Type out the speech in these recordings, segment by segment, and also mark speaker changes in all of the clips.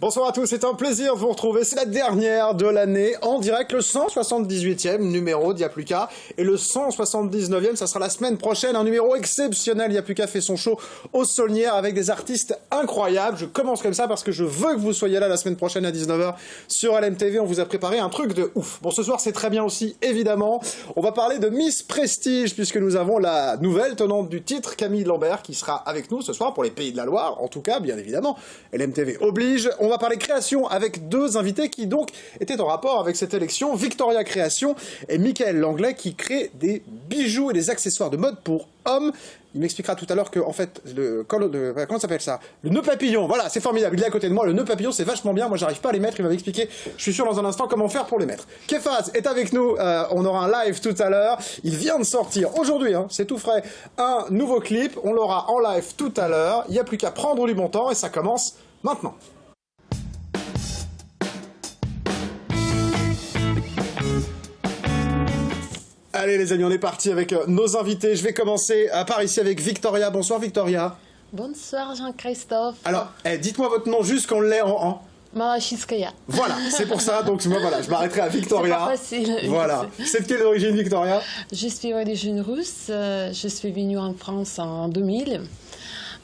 Speaker 1: Bonsoir à tous, c'est un plaisir de vous retrouver. C'est la dernière de l'année en direct, le 178e numéro d'Y'a plus qu'à. Et le 179e, ça sera la semaine prochaine, un numéro exceptionnel. Y'a plus qu'à fait son show au Saulnières avec des artistes incroyables. Je commence comme ça parce que je veux que vous soyez là la semaine prochaine à 19h sur LMTV. On vous a préparé un truc de ouf. Bon, ce soir, c'est très bien aussi, évidemment. On va parler de Miss Prestige puisque nous avons la nouvelle tenante du titre, Camille Lambert, qui sera avec nous ce soir pour les Pays de la Loire. En tout cas, bien évidemment, LMTV oblige. On va parler création avec deux invités qui donc étaient en rapport avec cette élection, Victoria Création et Michael Langlais qui créent des bijoux et des accessoires de mode pour hommes. Il m'expliquera tout à l'heure que, en fait, comment ça s'appelle ça? Le nœud papillon, voilà, c'est formidable, il est à côté de moi, le nœud papillon c'est vachement bien, moi j'arrive pas à les mettre, il va m'expliquer, je suis sûr dans un instant comment faire pour les mettre. Kefaz est avec nous, on aura un live tout à l'heure, il vient de sortir aujourd'hui, hein, c'est tout frais, un nouveau clip, on l'aura en live tout à l'heure, il n'y a plus qu'à prendre du bon temps et ça commence maintenant. Allez les amis, on est parti avec nos invités. Je vais commencer par ici avec Victoria. Bonsoir Victoria.
Speaker 2: Bonsoir Jean-Christophe.
Speaker 1: Alors, dites-moi votre nom juste qu'on l'ait en...
Speaker 2: Marachiskaya.
Speaker 1: Voilà, c'est pour ça, donc moi voilà, je m'arrêterai à Victoria.
Speaker 2: C'est pas facile.
Speaker 1: Voilà. C'est de quelle origine Victoria?
Speaker 2: Je suis d'origine russe. Je suis venue en France en 2000.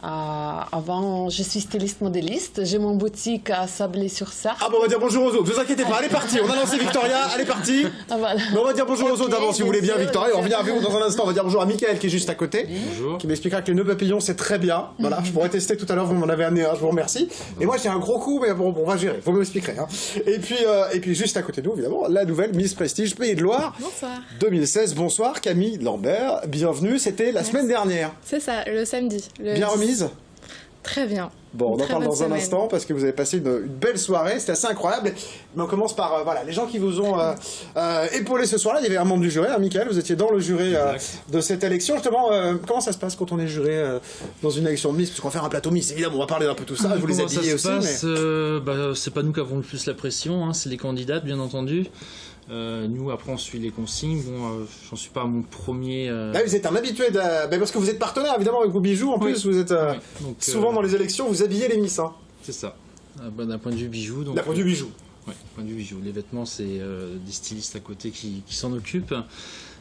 Speaker 2: Avant, je suis styliste modéliste. J'ai mon boutique à Sablé-sur-Sarthe.
Speaker 1: Ah bon, on va dire bonjour aux autres. Ne vous inquiétez pas, elle est partie. On a lancé Victoria, elle est partie.
Speaker 2: Ah, voilà.
Speaker 1: Mais on va dire bonjour aux autres d'avant si vous voulez bien, Victoria. On revient avec vous dans un instant. On va dire bonjour à Michael qui est juste à côté.
Speaker 3: Bonjour.
Speaker 1: Qui m'expliquera que les nœuds papillons c'est très bien. Voilà, je pourrais tester tout à l'heure. Vous m'en avez amené un. Je vous remercie. Et moi j'ai un gros coup, mais bon, on va gérer. Vous m'expliquerez. Hein. Et puis juste à côté de nous, évidemment, la nouvelle Miss Prestige Pays de Loire.
Speaker 4: Bonsoir.
Speaker 1: 2016. Bonsoir Camille Lambert. Bienvenue. C'était la semaine dernière.
Speaker 4: C'est ça, le samedi.
Speaker 1: Bien remise.
Speaker 4: Très bien.
Speaker 1: Bon, on en
Speaker 4: Très
Speaker 1: parle
Speaker 4: bonne
Speaker 1: dans un
Speaker 4: semaine.
Speaker 1: instant parce que vous avez passé une belle soirée, c'était assez incroyable. Mais on commence par voilà, les gens qui vous ont épaulé ce soir-là. Il y avait un membre du jury, hein, Michael, vous étiez dans le jury de cette élection. Justement, comment ça se passe quand on est juré dans une élection de Miss? Parce qu'on va faire un plateau Miss, évidemment, on va parler un peu de tout ça, vous les habillez aussi.
Speaker 3: C'est pas nous qui avons le plus la pression, hein, c'est les candidates, bien entendu. Nous, après, on suit les consignes. Bon, j'en suis pas à mon premier.
Speaker 1: Là, vous êtes un habitué parce que vous êtes partenaire, évidemment, avec vos bijoux. En plus, vous êtes
Speaker 3: donc,
Speaker 1: souvent dans les élections, vous habillez les Miss. Hein.
Speaker 3: C'est ça. D'un point de vue bijoux.
Speaker 1: D'un point de vue bijoux.
Speaker 3: Oui, point de vue bijoux. Les vêtements, c'est des stylistes à côté qui s'en occupent.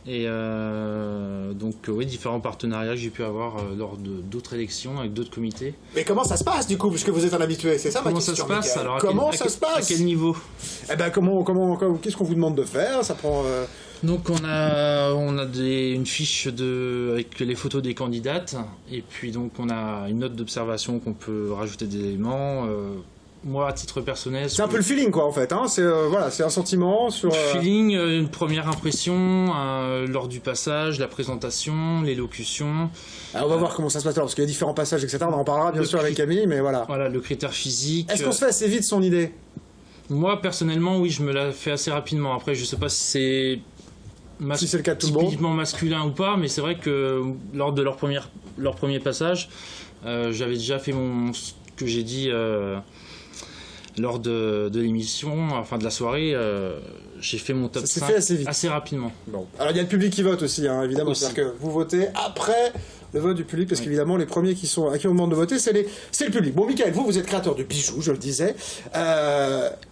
Speaker 3: Et donc, oui, différents partenariats que j'ai pu avoir lors d'autres élections avec d'autres comités.
Speaker 1: Mais comment ça se passe du coup, puisque vous êtes un habitué? C'est ça ma question.
Speaker 3: Comment ça se passe alors?
Speaker 1: Comment ça se passe?
Speaker 3: À quel niveau?
Speaker 1: Eh ben, qu'est-ce qu'on vous demande de faire? Ça prend.
Speaker 3: Donc on a une fiche avec les photos des candidates et puis donc on a une note d'observation qu'on peut rajouter des éléments. Moi, à titre personnel,
Speaker 1: c'est un peu le feeling, quoi, en fait. Hein. C'est voilà, c'est un sentiment sur.
Speaker 3: Feeling, une première impression lors du passage, la présentation, l'élocution.
Speaker 1: Alors, on va voir comment ça se passe alors, parce qu'il y a différents passages, etc. On en parlera bien sûr avec Camille, mais voilà.
Speaker 3: Voilà, le critère physique.
Speaker 1: Est-ce qu'on se fait assez vite son idée?
Speaker 3: Moi, personnellement, oui, je me la fais assez rapidement. Après, je sais pas si c'est
Speaker 1: le cas de tout le monde.
Speaker 3: Typiquement masculin ou pas, mais c'est vrai que lors de leur premier passage, j'avais déjà fait ce que j'ai dit. Lors de l'émission, enfin de la soirée, j'ai fait mon top 5 assez rapidement.
Speaker 1: Bon. Alors il y a le public qui vote aussi, hein, évidemment. C'est-à-dire que vous votez après le vote du public, parce qu'évidemment les premiers à qui on demande de voter, c'est le public. Bon, Michael, vous êtes créateur de bijoux, je le disais.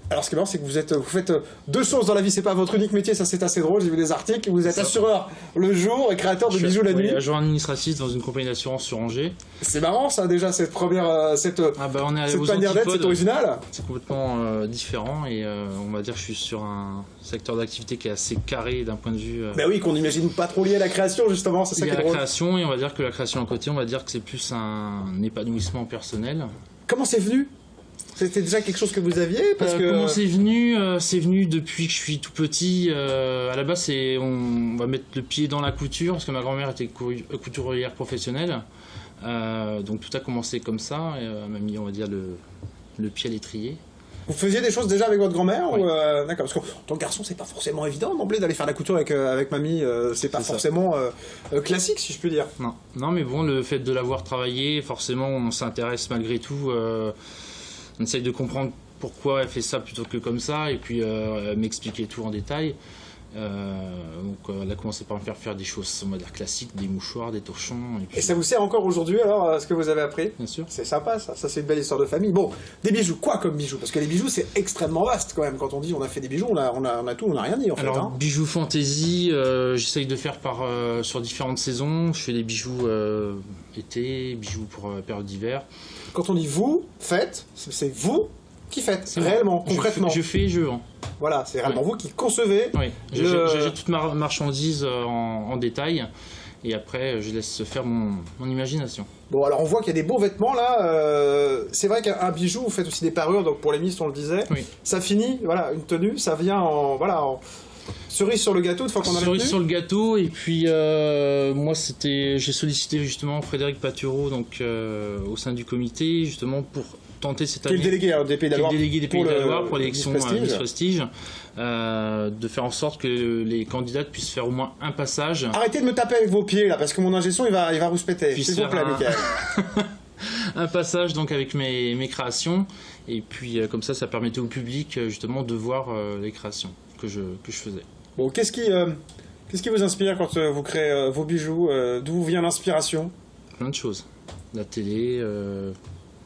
Speaker 1: Alors ce qui est marrant, c'est que vous faites deux choses dans la vie, c'est pas votre unique métier, ça c'est assez drôle, j'ai vu des articles, vous êtes assureur le jour et créateur de bijoux la nuit.
Speaker 3: Agent administratif dans une compagnie d'assurance sur Angers.
Speaker 1: C'est marrant ça déjà, cette première, cette manière d'être, c'est original.
Speaker 3: C'est complètement différent et on va dire que je suis sur un secteur d'activité qui est assez carré d'un point de vue...
Speaker 1: Ben oui, qu'on n'imagine pas trop lié à la création justement, c'est ça qui est drôle.
Speaker 3: Il y a la création et on va dire que la création à côté, on va dire que c'est plus un épanouissement personnel.
Speaker 1: Comment c'est venu ? C'était déjà quelque chose que vous aviez
Speaker 3: Comment c'est venu C'est venu depuis que je suis tout petit. À la base, on va mettre le pied dans la couture, parce que ma grand-mère était couturière professionnelle. Donc tout a commencé comme ça, et elle m'a mis, on va dire, le pied à l'étrier.
Speaker 1: Vous faisiez des choses déjà avec votre grand-mère
Speaker 3: oui.
Speaker 1: D'accord, parce qu'en tant que garçon, c'est pas forcément évident d'emblée d'aller faire la couture avec mamie. C'est pas forcément classique, si je puis dire.
Speaker 3: Non, mais bon, le fait de l'avoir travaillé, forcément, on s'intéresse malgré tout. On essaye de comprendre pourquoi elle fait ça plutôt que comme ça, et puis m'expliquer tout en détail. Donc elle a commencé par me faire des choses, on va dire classiques, des mouchoirs, des torchons.
Speaker 1: Et ça vous sert encore aujourd'hui alors, ce que vous avez appris?
Speaker 3: Bien sûr.
Speaker 1: C'est sympa ça c'est une belle histoire de famille. Bon, des bijoux, quoi comme bijoux? Parce que les bijoux c'est extrêmement vaste quand même. Quand on dit on a fait des bijoux, on a tout, on n'a rien dit en fait.
Speaker 3: Alors bijoux fantasy, j'essaye de faire sur différentes saisons. Je fais des bijoux été, bijoux pour période d'hiver.
Speaker 1: Quand on dit vous faites, c'est vous qui faites, réellement, concrètement.
Speaker 3: Je fais et je vends.
Speaker 1: Voilà, c'est réellement vous qui concevez.
Speaker 3: Oui, j'ai toute ma marchandise en détail et après je laisse se faire mon imagination.
Speaker 1: Bon, alors on voit qu'il y a des beaux vêtements là. C'est vrai qu'un bijou, vous faites aussi des parures, donc pour les mistes on le disait. Oui. Ça finit, voilà, une tenue, ça vient en cerise sur le gâteau une fois qu'on a
Speaker 3: cerise sur le gâteau. Et puis moi j'ai sollicité justement Frédéric Patureau donc au sein du comité justement pour tenter cette année.
Speaker 1: Qui est le délégué des Pays de la Loire
Speaker 3: pour l'élection Miss Prestige, de faire en sorte que les candidates puissent faire au moins un passage.
Speaker 1: Arrêtez de me taper avec vos pieds là, parce que mon ingé son il va rouspéter. S'il vous plaît, Michael.
Speaker 3: Un passage donc avec mes créations, et puis comme ça permettait au public justement de voir les créations que je faisais.
Speaker 1: Bon, qu'est-ce qui vous inspire quand vous créez vos bijoux? D'où vient l'inspiration?
Speaker 3: Plein de choses. La télé.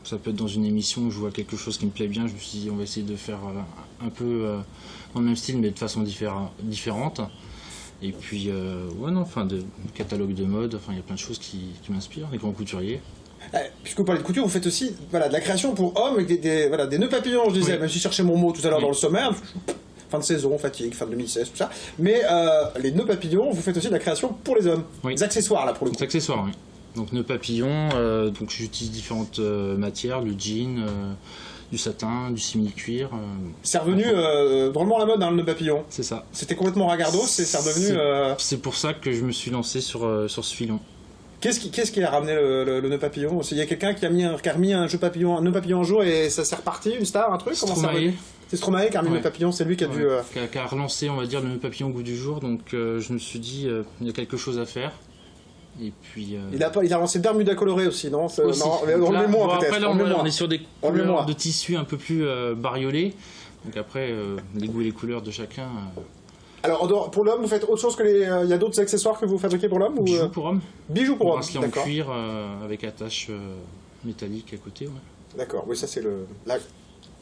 Speaker 3: Ça peut être dans une émission où je vois quelque chose qui me plaît bien, je me suis dit on va essayer de faire un peu dans le même style mais de façon différente. Et puis, de catalogue de mode, il y a plein de choses qui m'inspirent, les grands couturiers.
Speaker 1: Puisque vous parlez de couture, vous faites aussi de la création pour hommes avec des nœuds papillons, je disais, même si je cherchais mon mot tout à l'heure dans le sommaire, fin de saison, fatigue, fin de 2016, tout ça. Mais les nœuds papillons, vous faites aussi de la création pour les hommes. Des accessoires là pour le coup.
Speaker 3: Des accessoires, oui. Donc nœuds papillons, donc j'utilise différentes matières, le jean, du satin, du simili-cuir.
Speaker 1: C'est revenu drôlement à la mode, le nœud papillon.
Speaker 3: C'est ça.
Speaker 1: C'était complètement ragardos, c'est redevenu...
Speaker 3: C'est pour ça que je me suis lancé sur ce filon.
Speaker 1: Qu'est-ce qui a ramené le nœud papillon? Il y a quelqu'un qui a remis un nœud papillon un jour et ça s'est reparti, une star, un truc?
Speaker 3: Stromae.
Speaker 1: C'est Stromae qui a remis le nœud papillon, c'est lui qui a dû...
Speaker 3: Qui a relancé, on va dire, le nœud papillon au goût du jour, donc je me suis dit, il y a quelque chose à faire. Et puis, il
Speaker 1: a lancé Bermuda coloré aussi, non?
Speaker 3: Aussi.
Speaker 1: Remet-moi peut-être.
Speaker 3: Après là, on est sur des couleurs de tissu un peu plus bariolées. Donc après, les goûts et les couleurs de chacun.
Speaker 1: Alors pour l'homme, vous faites autre chose que il y a d'autres accessoires que vous fabriquez pour l'homme?
Speaker 3: Bijoux pour homme.
Speaker 1: Bijoux pour homme.
Speaker 3: Bracelet en cuir avec attache métallique à côté. Ouais.
Speaker 1: D'accord. Oui, ça c'est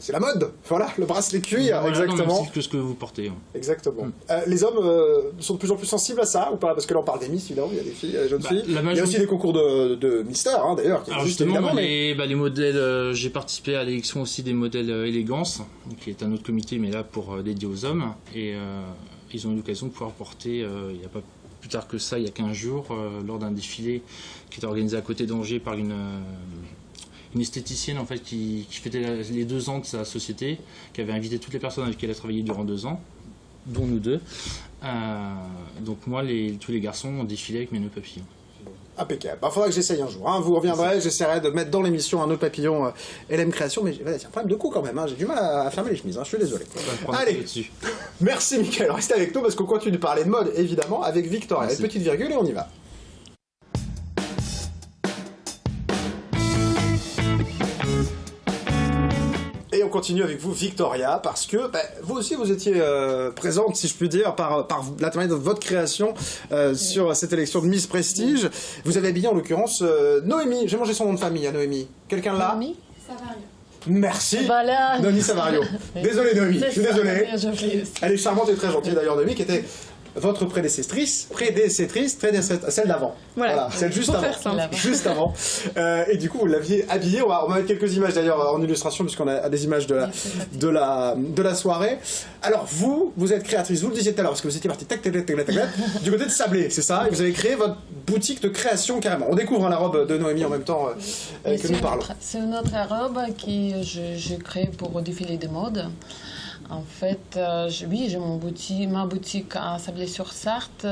Speaker 1: c'est la mode, voilà, le bracelet cuir, voilà, exactement.
Speaker 3: C'est que ce que vous portez. Ouais.
Speaker 1: Exactement. Les hommes sont de plus en plus sensibles à ça ou pas? Parce que là on parle des Miss, évidemment, il y a des filles, des jeunes filles. Il y a aussi des concours de Mister, d'ailleurs.
Speaker 3: Alors justement, les modèles, j'ai participé à l'élection aussi des modèles élégance, qui est un autre comité, mais là pour dédié aux hommes. Et ils ont eu l'occasion de pouvoir porter, il n'y a pas plus tard que ça, il y a 15 jours, lors d'un défilé qui était organisé à côté d'Angers par une esthéticienne en fait qui fêtait les 2 ans de sa société, qui avait invité toutes les personnes avec qui elle a travaillé durant 2 ans, dont nous deux. Donc moi, tous les garçons ont défilé avec mes nœuds papillons.
Speaker 1: Impeccable. Faudra que j'essaye un jour. Vous reviendrez, j'essaierai de mettre dans l'émission un nœud papillon LM Création, mais c'est un problème de coup quand même. J'ai du mal à fermer les chemises, je suis désolé. Allez, merci Michael. Restez avec nous parce qu'on continue de parler de mode, évidemment, avec Victoria. Une petite virgule et on y va. Et on continue avec vous, Victoria, parce que vous aussi, vous étiez présente, si je puis dire, par l'intermédiaire de votre création sur cette élection de Miss Prestige. Vous avez habillé, en l'occurrence, Noémie. J'ai mangé son nom de famille, à Noémie. Quelqu'un là?
Speaker 2: Noémie
Speaker 4: Savario.
Speaker 1: Merci,
Speaker 2: voilà.
Speaker 1: Noémie Savario. Désolé, Noémie, je suis désolé.
Speaker 2: Aussi.
Speaker 1: Elle est charmante et très gentille, d'ailleurs, Noémie, qui était votre prédécessrice, celle d'avant. Voilà, celle juste avant. Juste avant. Et du coup, vous l'aviez habillée. On va mettre quelques images d'ailleurs en illustration, puisqu'on a des images de la soirée. Alors, vous êtes créatrice, vous le disiez tout à l'heure, parce que vous étiez parti du côté de Sablé, c'est ça? Et vous avez créé votre boutique de création carrément. On découvre la robe de Noémie en même temps que nous parlons.
Speaker 2: C'est une autre robe que j'ai créée pour défiler de mode. En fait, j'ai ma boutique à Sablé-sur-Sarthe.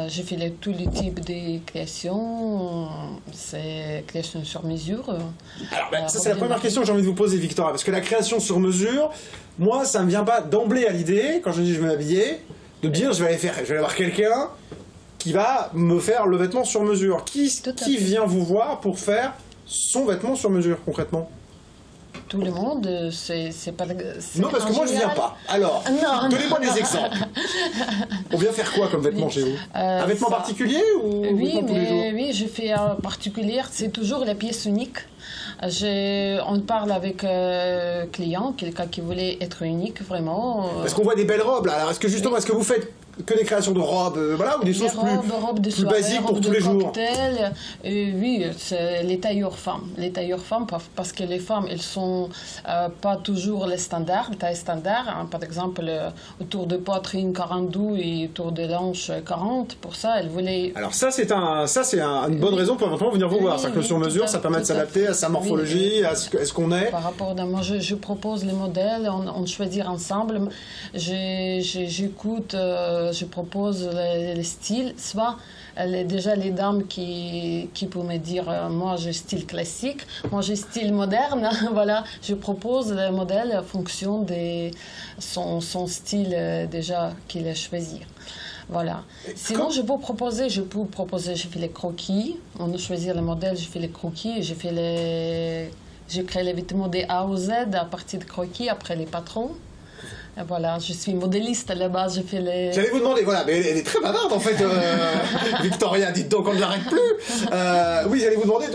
Speaker 2: J'ai fait tous les types de créations. C'est création sur mesure.
Speaker 1: Alors, ça c'est la première question que j'ai envie de vous poser, Victoria, parce que la création sur mesure, moi, ça me vient pas d'emblée à l'idée, quand je dis je vais m'habiller, de dire je vais avoir quelqu'un qui va me faire le vêtement sur mesure. Qui vient vous voir pour faire son vêtement sur mesure, concrètement?
Speaker 2: tout le monde. C'est pas.
Speaker 1: Non, parce que moi, je viens pas. Alors, donnez-moi des exemples. On vient faire quoi comme vêtements chez vous? Un vêtement particulier ou
Speaker 2: Oui,
Speaker 1: tous les jours?
Speaker 2: oui, je fais un particulier. C'est toujours la pièce unique. On parle avec client, quelqu'un qui voulait être unique, vraiment.
Speaker 1: Parce qu'on voit des belles robes, là. Alors, est-ce que justement, est-ce que vous faites que des créations de robes, voilà, ou des choses
Speaker 2: robes de
Speaker 1: plus
Speaker 2: soirée,
Speaker 1: basiques pour
Speaker 2: robes
Speaker 1: tous
Speaker 2: de
Speaker 1: les jours?
Speaker 2: cocktail. Oui, c'est les tailleurs femmes. Les tailleurs femmes, parce que les femmes, elles sont pas toujours les standards, les tailles standards. Hein. Par exemple, autour de poitrine 42 et autour de hanche 40. Pour ça, elles voulaient...
Speaker 1: Alors ça, c'est une bonne raison pour éventuellement venir vous voir. C'est-à-dire que sur mesure, ça permet de s'adapter à sa morphologie, à ce qu'on est.
Speaker 2: Par rapport à moi, je propose les modèles, on choisit ensemble. J'écoute... je propose les styles, soit déjà les dames qui peuvent me dire moi j'ai style classique, moi j'ai style moderne, voilà, je propose le modèle en fonction de son style déjà qu'il a choisi. Voilà. Sinon, je peux proposer, je fais les croquis, on a choisi le modèle, je fais les croquis, j'ai créé les vêtements des A au Z à partir de croquis après les patrons. Voilà, je suis modéliste à la base, je fais les...
Speaker 1: J'allais vous demander, voilà, mais elle est très bavarde en fait, Victoria, dites donc, on ne l'arrête plus. Oui, j'allais vous demander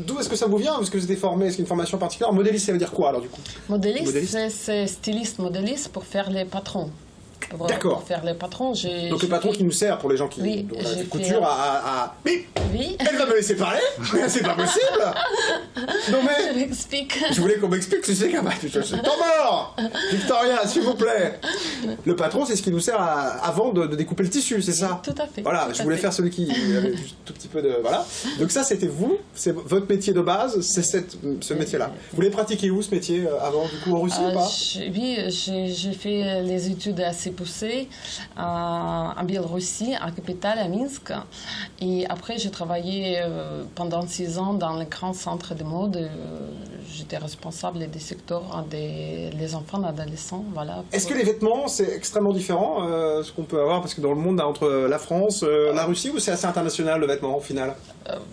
Speaker 1: d'où est-ce que ça vous vient, parce que vous êtes formé, est-ce qu'il y a une formation particulière? Modéliste, ça veut dire quoi alors du coup?
Speaker 2: Modéliste. C'est styliste modéliste pour faire les patrons.
Speaker 1: D'accord.
Speaker 2: Pour faire les patrons,
Speaker 1: donc le patron qui nous sert pour les gens qui
Speaker 2: j'ai
Speaker 1: couture
Speaker 2: fait... Oui.
Speaker 1: Elle va me laisser parler? C'est pas possible. Non mais...
Speaker 2: Je m'explique.
Speaker 1: Je voulais qu'on m'explique ce que c'est qu'un temps mort. Victoria, s'il vous plaît. Le patron, c'est ce qui nous sert avant de découper le tissu, c'est ça?
Speaker 2: Tout à fait.
Speaker 1: Voilà, je voulais faire celui qui avait tout petit peu de... Voilà. Donc ça, c'était vous, c'est votre métier de base, c'est ce métier-là. Vous l'avez pratiqué où, ce métier, avant, du coup, en Russie ou pas?
Speaker 2: Oui, j'ai fait les études assez poussées en Biélorussie, en capitale, à Minsk. Et après, j'ai travaillé pendant 6 ans dans le grand centre de mode. J'étais responsable des secteurs des enfants, des adolescents. Voilà,
Speaker 1: Est-ce que les vêtements, c'est extrêmement différent, ce qu'on peut avoir, parce que dans le monde, entre la France, la Russie, ou c'est assez international, le vêtement, au final?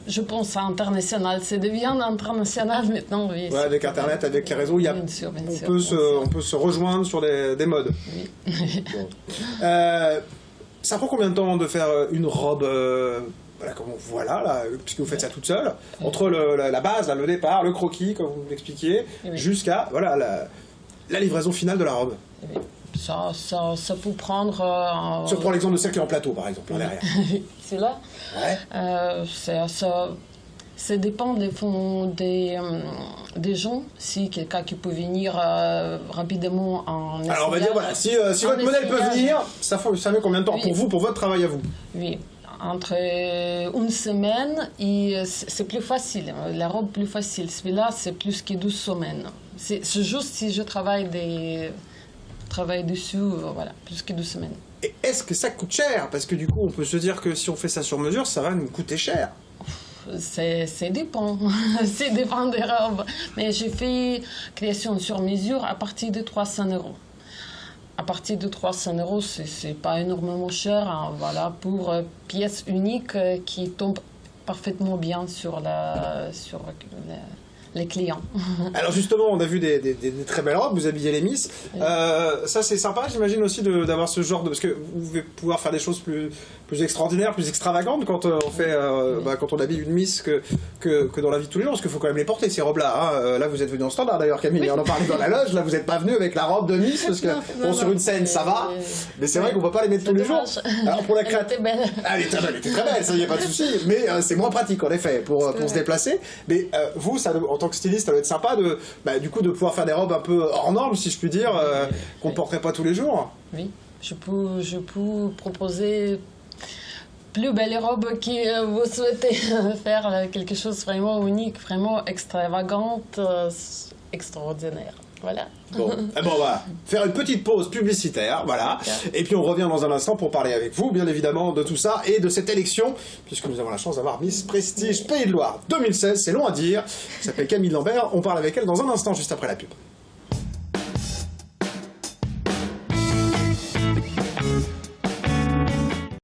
Speaker 2: Je pense international. C'est devenu international maintenant, oui.
Speaker 1: Ouais, avec Internet, avec les réseaux,
Speaker 2: bien sûr,
Speaker 1: on peut se rejoindre sur des modes.
Speaker 2: Oui.
Speaker 1: Bon. Ça prend combien de temps de faire une robe voilà, comme on voit là, puisque vous faites ça toute seule, entre la base, là, le départ, le croquis, comme vous l'expliquiez, jusqu'à voilà, la livraison finale de la robe?
Speaker 2: Ça peut prendre...
Speaker 1: Si on prend l'exemple de celle qui est en plateau, par exemple, là derrière.
Speaker 2: C'est là.
Speaker 1: Ouais.
Speaker 2: Ça dépend des gens. Si quelqu'un qui peut venir rapidement en essayage...
Speaker 1: Alors on va dire, voilà, si votre modèle peut venir, ça met combien de temps pour vous, pour votre travail à vous?
Speaker 2: Oui, entre une semaine et c'est plus facile. La robe plus facile. Celui-là, c'est plus que 12 semaines. C'est juste si je travaille dessus, voilà, plus que 12 semaines.
Speaker 1: Et est-ce que ça coûte cher? Parce que du coup, on peut se dire que si on fait ça sur mesure, ça va nous coûter cher.
Speaker 2: C'est dépend. C'est dépend des robes. Mais j'ai fait création sur mesure à partir de 300 €. À partir de 300 €, c'est pas énormément cher, hein, voilà, pour pièces uniques qui tombent parfaitement bien sur les clients.
Speaker 1: Alors justement, on a vu des très belles robes, vous habillez les Miss. Ça c'est sympa, j'imagine aussi d'avoir ce genre de... Parce que vous pouvez pouvoir faire des choses plus extraordinaires, plus extravagantes quand on fait, quand on habille une Miss que dans la vie de tous les jours, parce qu'il faut quand même les porter ces robes-là. Hein. Là vous êtes venu en standard d'ailleurs, Camille, on en parlait dans la loge, là vous n'êtes pas venu avec la robe de Miss, parce que bon, sur une scène ça va, mais c'est vrai qu'on ne peut pas les mettre tous les jours. Alors pour la crête...
Speaker 2: Elle était belle.
Speaker 1: Elle était très belle, ça y est, pas de souci, mais c'est moins pratique en effet pour se déplacer. Mais vous, ça, en tant que styliste, ça doit être sympa du coup de pouvoir faire des robes un peu hors normes, si je puis dire, qu'on ne porterait pas tous les jours.
Speaker 2: Oui, je peux proposer plus belle robe que vous souhaitez faire quelque chose vraiment unique, vraiment extravagante, extraordinaire. Voilà.
Speaker 1: Bon, on va faire une petite pause publicitaire, voilà. Et puis on revient dans un instant pour parler avec vous, bien évidemment, de tout ça et de cette élection, puisque nous avons la chance d'avoir Miss Prestige Pays de Loire 2016, c'est long à dire. Elle s'appelle Camille Lambert, on parle avec elle dans un instant, juste après la pub.